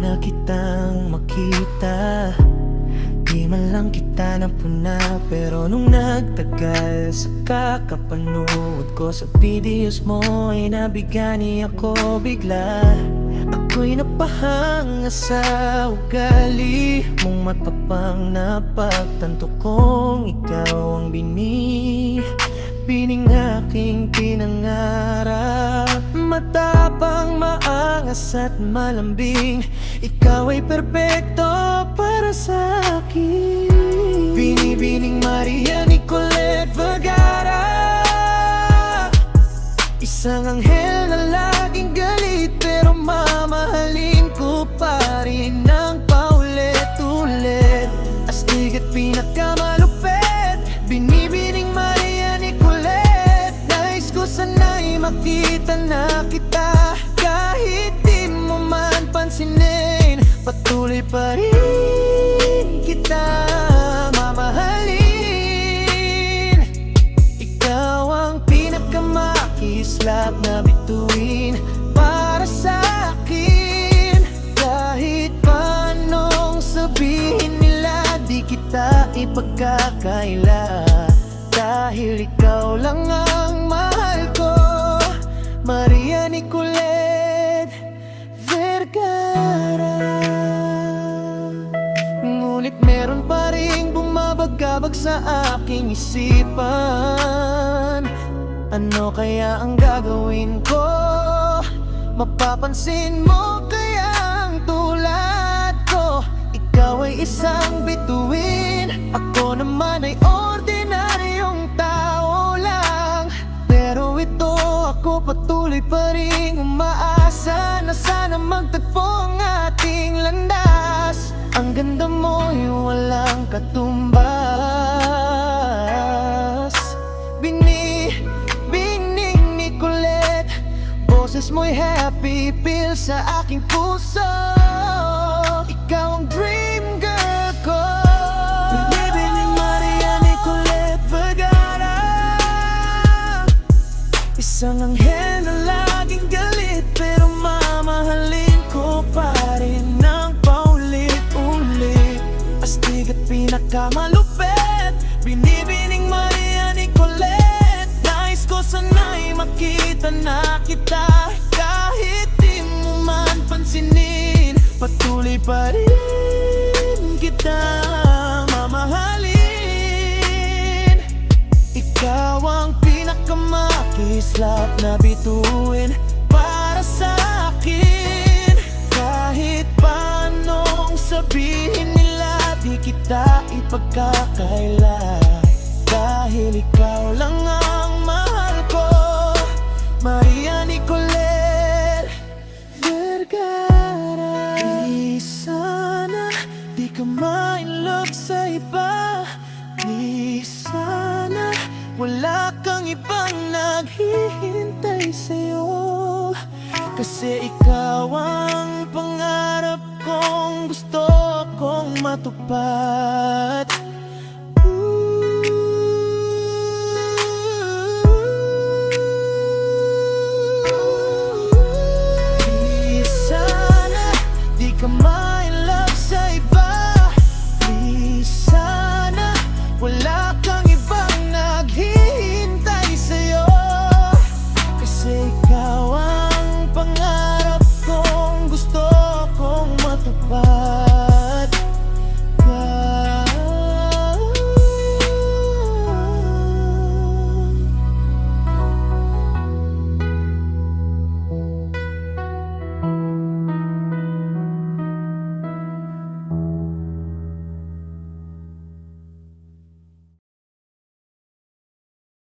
na kitang makita, di man lang kita napuna. Pero nung nagtagal sa kakapanood ko sa videos mo, ay nabigani ako bigla. Ako'y napahanga sa ugali mong matapang, na pagtanto kong ikaw ang bining aking pinangarap. Matapang, maangas at malambing, ikaw ay perpekto para sa akin. Binibining Maria Nicolette Vergara, isang anghel na laging galit, pero mamahalin ko pa rin ng paulit-ulit. Astig at pinakamalupit, binibining Maria Nicolette. Nais ko sana'y makita na kita, kahit di mo man pansinin. Patuloy pa rin kita mamahalin. Ikaw ang pinakamakislap na bituin para sa akin. Kahit paanong sabihin nila, di kita ipagkakaila, dahil ikaw lang ang mahal ko. Maria Nicolette Vergara. Ngunit meron pa ring bumabagabag sa aking isipan. Ano kaya ang gagawin ko? Mapapansin mo kaya ang tulad ko? Ikaw ay isang bituin, ako naman ay ordinaryong tao lang. Pero ito, ako patuloy pa ring umaasa na sana magtagpo ang ating landas. Ang ganda mo'y walang katumbas. Bining Nicolette, boses mo'y happy pill sa aking puso. Ikaw ang dream girl ko. Binibining Maria Nicolette Vergara, isang anghel na laging galit, pero mamahalin ko pa rin ng paulit-ulit. Astig at pinakamalupit, binibining Maria Nicolette. Nais ko sana'y makita na kita, kahit di mo man pansinin. Patuloy pa rin kita mamahalin. Ikaw ang pinakamakislap na bituin para sa akin. Kahit paanong sabihin nila, di kita ipagkakaila, dahil ikaw lang ang mahal ko. Maria Nicolette Vergara. Di sana di ka ma-inlove sa iba, di sana wala kang ibang naghihintay sa'yo, kasi ikaw ang pangarap kong gusto kong matupad. Di sana di ka